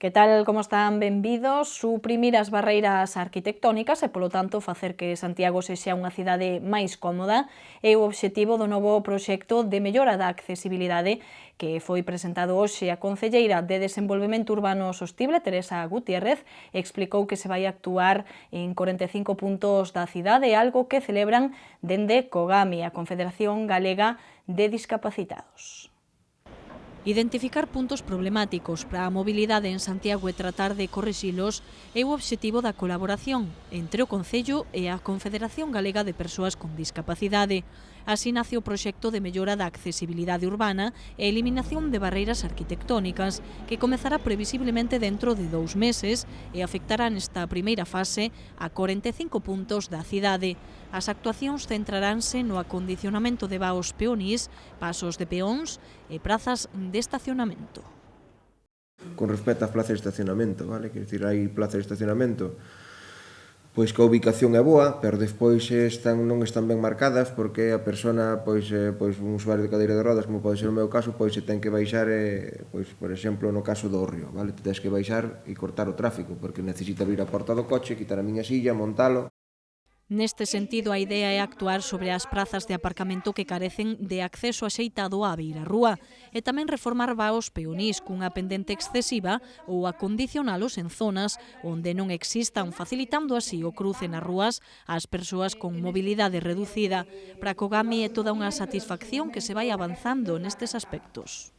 Que tal, como están? Benvidos. Suprimir as barreiras arquitectónicas e, polo tanto, facer que Santiago sexa unha cidade máis cómoda é o obxectivo do novo proxecto de mellora da accesibilidade que foi presentado hoxe. A concelleira de Desenvolvemento Urbano Sostible, Teresa Gutiérrez, explicou que se vai actuar en 45 puntos da cidade, algo que celebran dende COGAMI, a Confederación Galega de Discapacitados. Identificar puntos problemáticos para a mobilidade en Santiago e tratar de corrixilos é o obxectivo da colaboración entre o Concello e a Confederación Galega de Persoas con Discapacidade. Así nace o proxecto de mellora da accesibilidade urbana e eliminación de barreiras arquitectónicas, que comezará previsiblemente dentro de 2 meses e afectará nesta primeira fase a 45 puntos da cidade. As actuacións centraránse no acondicionamento de vaos peonís, pasos de peóns e prazas de estacionamento. Con respecto ás plazas de estacionamento, vale? Quer dicir, hai plazas de estacionamento pois que a ubicación é boa, pero despois non están ben marcadas porque a persona, pois un usuario de cadeira de rodas, como pode ser o meu caso, pois se ten que baixar, pois por exemplo, no caso do Hórreo, vale? Tens que baixar e cortar o tráfico porque necesita abrir a porta do coche, quitar a miña silla, montalo. Neste sentido, a idea é actuar sobre as prazas de aparcamento que carecen de acceso axeitado á beirarrúa e tamén reformar vaos peonís cunha pendente excesiva ou acondicionalos en zonas onde non existan, facilitando así o cruce nas rúas ás persoas con mobilidade reducida. Para COGAMI é toda unha satisfacción que se vai avanzando nestes aspectos.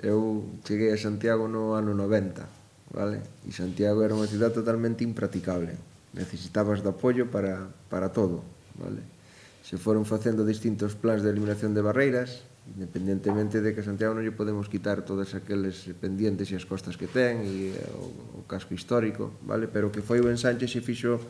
Eu cheguei a Santiago no ano 90, vale? E Santiago era unha cidade totalmente impracticable. Necesitabas de apoio para todo, vale? Se foron facendo distintos plans de eliminación de barreiras, independentemente de que a Santiago non lle podemos quitar todos aqueles pendientes e as costas que ten e o casco histórico, vale? Pero que foi o ensanche se fixo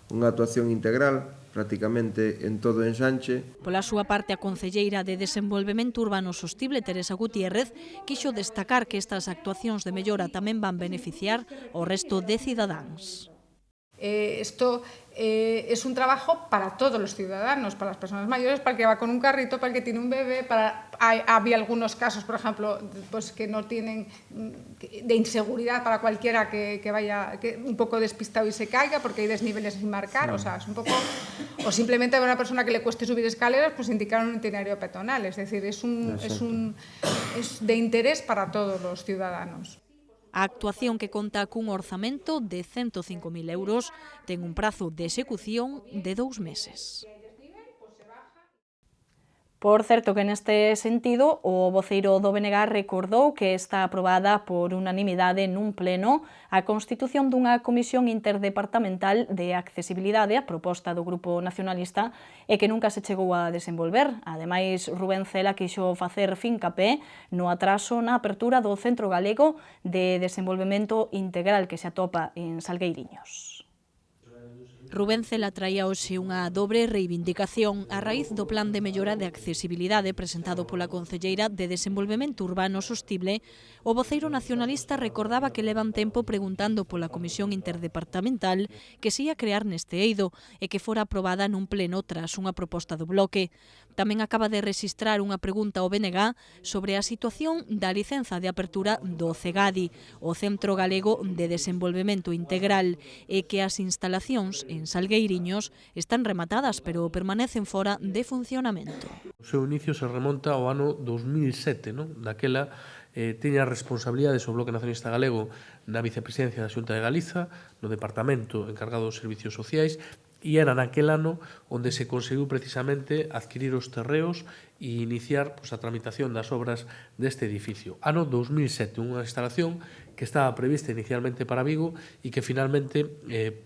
unha actuación integral, prácticamente en todo o ensanche. Pola súa parte, a concelleira de Desenvolvemento Urbano Sostible, Teresa Gutiérrez, quixo destacar que estas actuacións de mellora tamén van beneficiar ao resto de cidadáns. Esto es un trabajo para todos los ciudadanos, para las personas mayores, para el que va con un carrito, para el que tiene un bebé, había algunos casos, por ejemplo, pues que no tienen de inseguridad para cualquiera que vaya un poco despistado y se caiga porque hay desniveles sin marcar, o sea, es un poco, o simplemente a una persona que le cueste subir escaleras, pues indicar un itinerario peatonal, es decir, es de interés para todos los ciudadanos. A actuación, que conta cun orzamento de 105.000 euros, ten un prazo de execución de 2 meses. Por certo que neste sentido, o voceiro do BNG recordou que está aprobada por unanimidade nun pleno a constitución dunha comisión interdepartamental de accesibilidade, a proposta do Grupo Nacionalista, e que nunca se chegou a desenvolver. Ademais, Rubén Cela quixo facer fincapé no atraso na apertura do Centro Galego de Desenvolvemento Integral que se atopa en Salgueiriños. Rubén Cela traía hoxe unha dobre reivindicación a raíz do plan de mellora de accesibilidade presentado pola concelleira de Desenvolvemento Urbano Sostible. O voceiro nacionalista recordaba que levan tempo preguntando pola comisión interdepartamental que se ia crear neste eido e que fora aprobada nun pleno tras unha proposta do Bloque. Tamén acaba de rexistrar unha pregunta ao BNG sobre a situación da licenza de apertura do CEGADI, o Centro Galego de Desenvolvemento Integral, e que as instalacións en Salgueiriños están rematadas, pero permanecen fora de funcionamento. O seu inicio se remonta ao ano 2007, non? Daquela tiña responsabilidades o Bloque Nacionalista Galego na vicepresidencia da Xunta de Galiza, no departamento encargado dos servicios sociais, e era naquel ano onde se conseguiu precisamente adquirir os terreos e iniciar a tramitación das obras deste edificio. Ano 2007, unha instalación que estaba prevista inicialmente para Vigo e que finalmente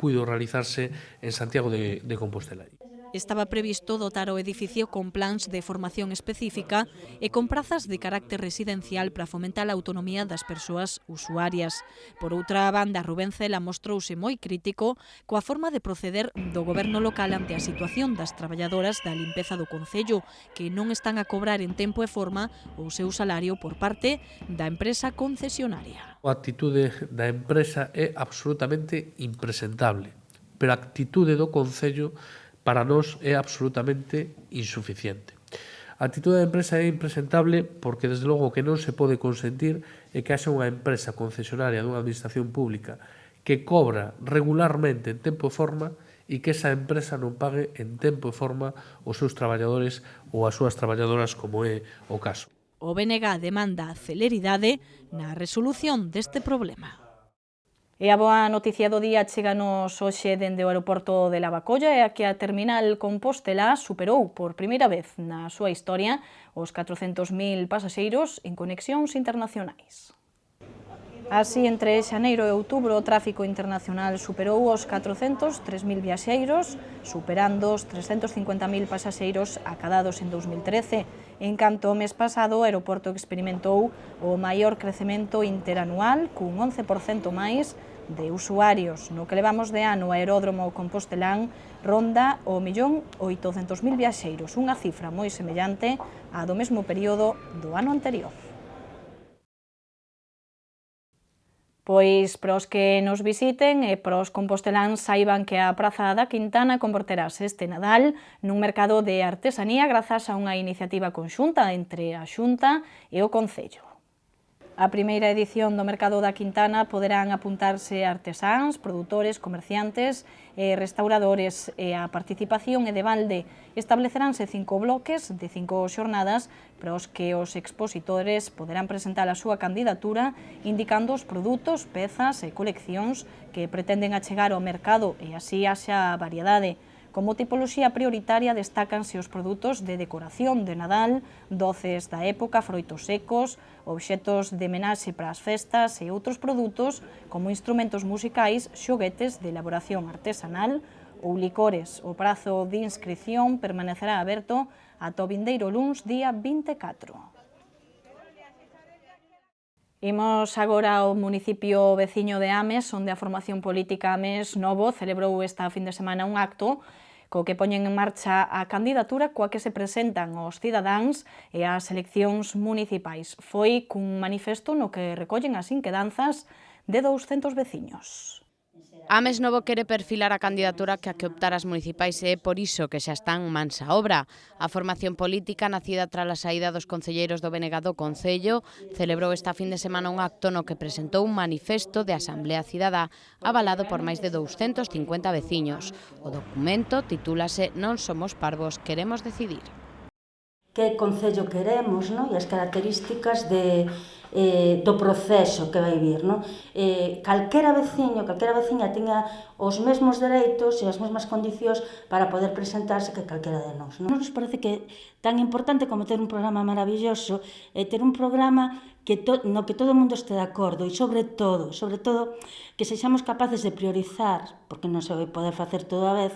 puido realizarse en Santiago de Compostela. Estaba previsto dotar o edificio con plans de formación específica e con prazas de carácter residencial para fomentar a autonomía das persoas usuarias. Por outra banda, Rubén Cela mostrouse moi crítico coa forma de proceder do goberno local ante a situación das traballadoras da limpeza do Concello, que non están a cobrar en tempo e forma o seu salario por parte da empresa concesionaria. A actitude da empresa é absolutamente impresentable, pero a actitude do Concello para nós é absolutamente insuficiente. A actitude da empresa é impresentable porque, desde logo, o que non se pode consentir é que haxa unha empresa concesionaria dunha administración pública que cobra regularmente en tempo e forma e que esa empresa non pague en tempo e forma os seus traballadores ou as súas traballadoras, como é o caso. O BNG demanda celeridade na resolución deste problema. E a boa noticia do día cheganos hoxe dende o aeroporto de Lavacolla é a que a terminal Compostela superou por primeira vez na súa historia os 400.000 pasaxeiros en conexións internacionais. Así, entre xaneiro e outubro, o tráfico internacional superou os 403.000 viaxeiros, superando os 350.000 pasaxeiros acadados en 2013. En canto o mes pasado, o aeroporto experimentou o maior crecemento interanual, cun 11% máis de usuarios. No que levamos de ano, o aeródromo compostelán ronda o 1.800.000 viaxeiros, unha cifra moi semellante á do mesmo período do ano anterior. Pois para os que nos visiten e para os composteláns saiban que a Praza da Quintana converterase este Nadal nun mercado de artesanía grazas a unha iniciativa conxunta entre a Xunta e o Concello. A primeira edición do Mercado da Quintana poderán apuntarse artesáns, produtores, comerciantes e restauradores e a participación é de balde. Estableceránse 5 bloques de 5 xornadas para os que os expositores poderán presentar a súa candidatura indicando os produtos, pezas e coleccións que pretenden achegar ao mercado e así haxa variedade. Como tipoloxía prioritaria destácanse os produtos de decoración de Nadal, doces da época, froitos secos, obxetos de menaxe para as festas e outros produtos como instrumentos musicais, xoguetes de elaboración artesanal ou licores. O prazo de inscrición permanecerá aberto ata o vindeiro luns, día 24. Imos agora ao municipio veciño de Ames, onde a formación política Ames Novo celebrou esta fin de semana un acto co que poñen en marcha a candidatura coa que se presentan os cidadáns e as eleccións municipais. Foi cun manifesto no que recollen as inquedanzas de 200 veciños. Ames Novo quere perfilar a candidatura que a que optar as municipais e é por iso que xa están mans a obra. A formación política, nacida tras a saída dos concelleiros do BNG do Concello, celebrou esta fin de semana un acto no que presentou un manifesto de Asamblea Cidadá avalado por máis de 250 veciños. O documento titúlase Non somos parvos, queremos decidir. Que concello queremos, non? E as características do proceso que vai vir, non? Calquera veciña teña os mesmos dereitos e as mesmas condicións para poder presentarse que calquera de nós, non? Nos parece que tan importante como ter un programa maravilloso é ter un programa no que todo o mundo este de acordo e sobre todo, que sexamos capaces de priorizar, porque non se vai poder facer todo a vez,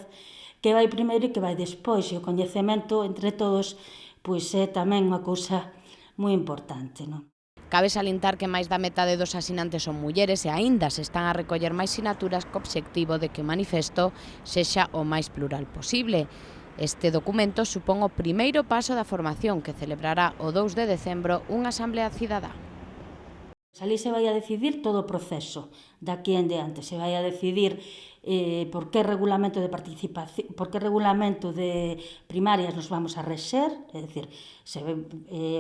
que vai primeiro e que vai despois, e o coñecemento entre todos pois é tamén unha cousa moi importante, non? Cabe salientar que máis da metade dos asinantes son mulleres e aínda se están a recoller máis sinaturas co obxectivo de que o manifesto sexa o máis plural posible. Este documento supón o primeiro paso da formación que celebrará o 2 de decembro unha Asamblea Cidadá. Ali se vai a decidir todo o proceso, daqui en diante se vai a decidir por que regulamento de participación, por que regulamento de primarias nos vamos a rexer, é dicir,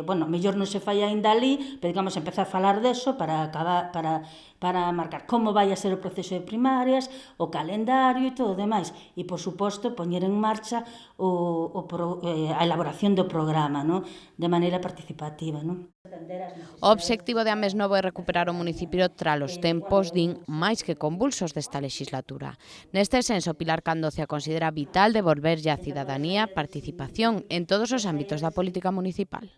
mellor non se fai aínda ali, pero digamos empezar a falar deso para marcar como vai a ser o proceso de primarias, o calendario e todo o demais, e por suposto poñer en marcha a elaboración do programa, non? De maneira participativa, non? O obxectivo de Ames Novo é recuperar o municipio tras os tempos, din, máis que convulsos desta legislatura. Neste senso, Pilar Candocia considera vital devolverlle á cidadanía participación en todos os ámbitos da política municipal.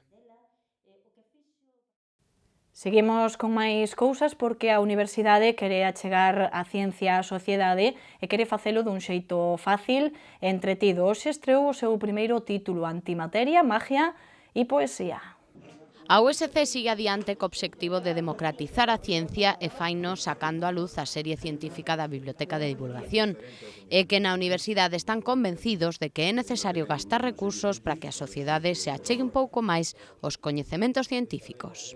Seguimos con máis cousas porque a Universidade quere achegar a ciencia á sociedade e quere facelo dun xeito fácil e entretido. Hoxe estreou o seu primeiro título, Antimateria, Magia e Poesía. A USC sigue adiante co obxectivo de democratizar a ciencia e faino sacando á luz a serie científica da Biblioteca de Divulgación e que na universidade están convencidos de que é necesario gastar recursos para que a sociedade se achegue un pouco máis aos coñecementos científicos.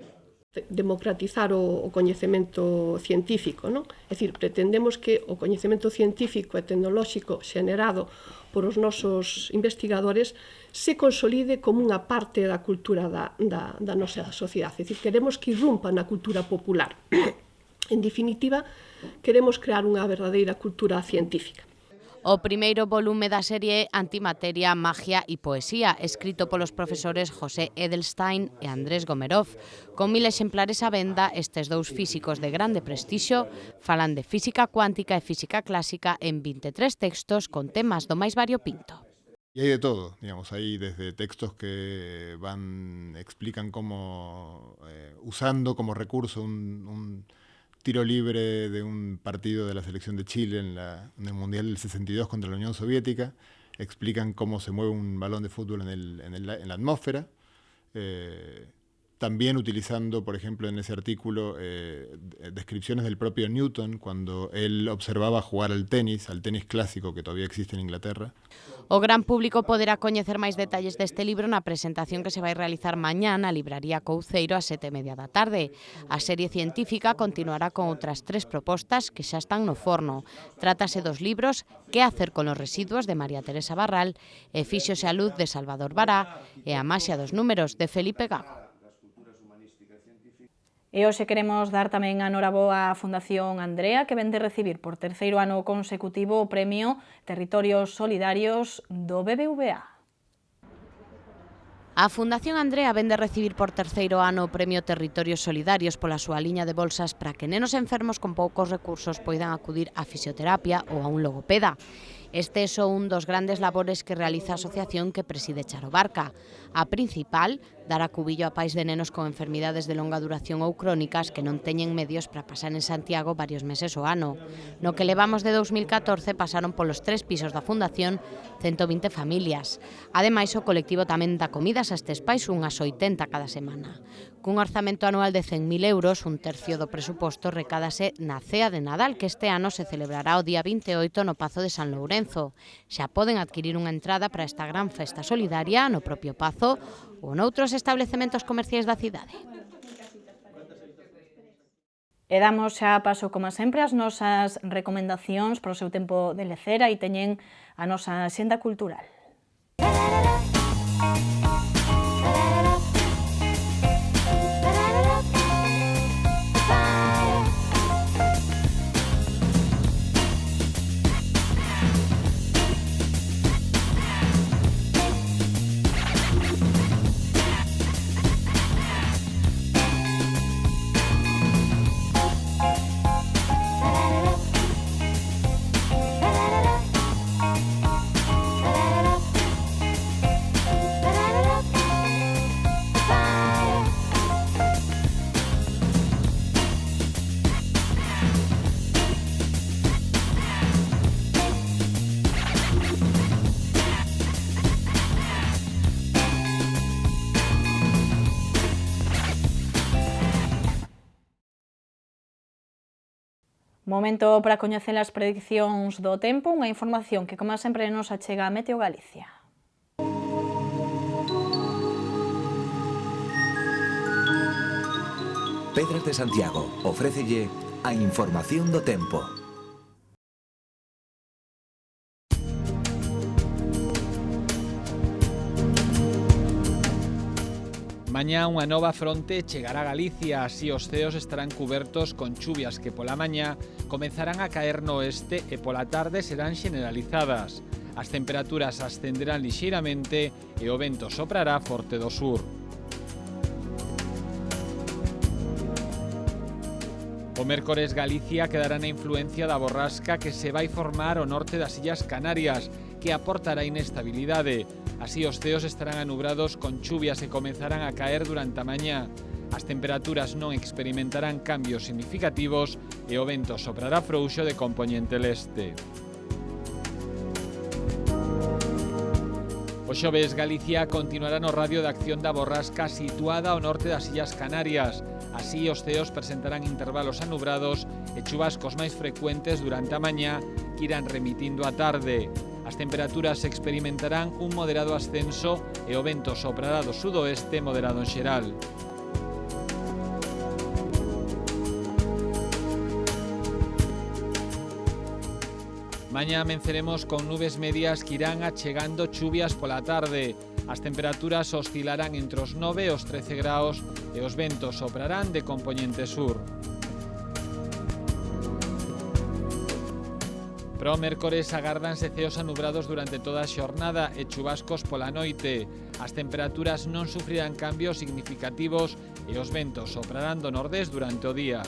Democratizar o coñecemento científico, non? É dicir, pretendemos que o coñecemento científico e tecnolóxico xenerado por os nosos investigadores se consolide como unha parte da cultura da nosa sociedade. É dicir, queremos que irrumpa na cultura popular. En definitiva, queremos crear unha verdadeira cultura científica. O primeiro volume da serie Antimateria, Magia e Poesía, escrito polos profesores José Edelstein e Andrés Gomerov. Con 1000 exemplares á venda, estes dous físicos de grande prestixio falan de física cuántica e física clásica en 23 textos con temas do máis variopinto. Y hay de todo, digamos, hay desde textos que explican cómo, usando como recurso un tiro libre de un partido de la selección de Chile en el Mundial del 62 contra la Unión Soviética, explican cómo se mueve un balón de fútbol en la atmósfera, también utilizando, por ejemplo, en ese artículo, descripciones del propio Newton cuando él observaba jugar al tenis clásico que todavía existe en Inglaterra. O gran público poderá coñecer máis detalles deste libro na presentación que se vai realizar mañá na Libraría Couceiro ás 7:30 da tarde. A serie científica continuará con outras 3 propostas que xa están no forno. Trátase dos libros Que hacer con los residuos, de María Teresa Barral, e Fíxose a luz, de Salvador Bará, e A maxia dos números, de Felipe Gago. E hoxe queremos dar tamén a noraboa á Fundación Andrea, que ven de recibir por terceiro ano consecutivo o premio Territorios Solidarios do BBVA. A Fundación Andrea ven de recibir por terceiro ano o premio Territorios Solidarios pola súa liña de bolsas para que nenos enfermos con poucos recursos poidan acudir á fisioterapia ou a un logopeda. Este é só un dos grandes labores que realiza a asociación que preside Charo Barca. A principal, dar acubillo a pais de nenos con enfermidades de longa duración ou crónicas que non teñen medios para pasar en Santiago varios meses ao ano. No que levamos de 2014 pasaron polos 3 pisos da Fundación 120 familias. Ademais, o colectivo tamén dá comidas a estes pais, unhas 80 cada semana. Cun orzamento anual de 100.000 euros, un tercio do presuposto recádase na Cea de Nadal, que este ano se celebrará o día 28 no Pazo de San Lourenzo. Xa poden adquirir unha entrada para esta gran festa solidaria no propio Pazo ou noutros establecementos comerciais da cidade. E damos xa paso, como sempre, as nosas recomendacións para o seu tempo de lecera e teñen a nosa xenda cultural. Momento para coñecer as prediccións do tempo, unha información que, como sempre, nos achega a Meteo Galicia. Pedras de Santiago ofrécelle a información do tempo. Mañá unha nova fronte chegará a Galicia, así os ceos estarán cubertos con chuvias que pola mañá comezarán a caer no oeste e pola tarde serán xeneralizadas. As temperaturas ascenderán lixeiramente e o vento soprará forte do sur. O mércores Galicia quedará na influencia da borrasca que se vai formar ao norte das Illas Canarias, que aportará inestabilidade. Así os ceos estarán anubrados con chuvias e comezarán a caer durante a mañá. As temperaturas non experimentarán cambios significativos e o vento soprará frouxo de compoñente leste. O xoves Galicia continuará no radio de acción da borrasca situada ao norte das Illas Canarias. Así os ceos presentarán intervalos anubrados e chuvascos máis frecuentes durante a mañá que irán remitindo a tarde. As temperaturas experimentarán un moderado ascenso e o vento soprará do sudoeste moderado en xeral. Mañá amenceremos con nubes medias que irán achegando chuvias pola tarde. As temperaturas oscilarán entre os 9 e os 13 graus e os ventos soprarán de compoñente sur. Pro mércores agárdanse ceos anubrados durante toda a xornada e chubascos pola noite. As temperaturas non sufrirán cambios significativos e os ventos soprarán do nordés durante o día.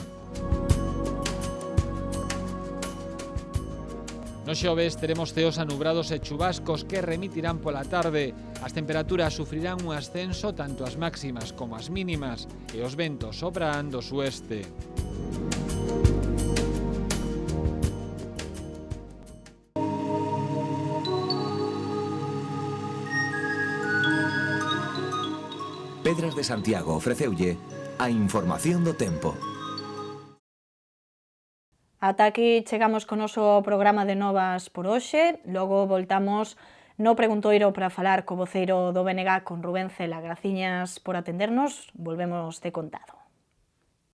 No xoves teremos ceos anubrados e chubascos que remitirán pola tarde. As temperaturas sufrirán un ascenso tanto as máximas como as mínimas e os ventos soprarán do sueste. Pedras de Santiago ofreceulle a información do tempo. Ata aquí chegamos con o noso programa de novas por hoxe. Logo voltamos no preguntoiro para falar co voceiro do BNG con Rubén Cela. Graciñas por atendernos. Volvemos de contado.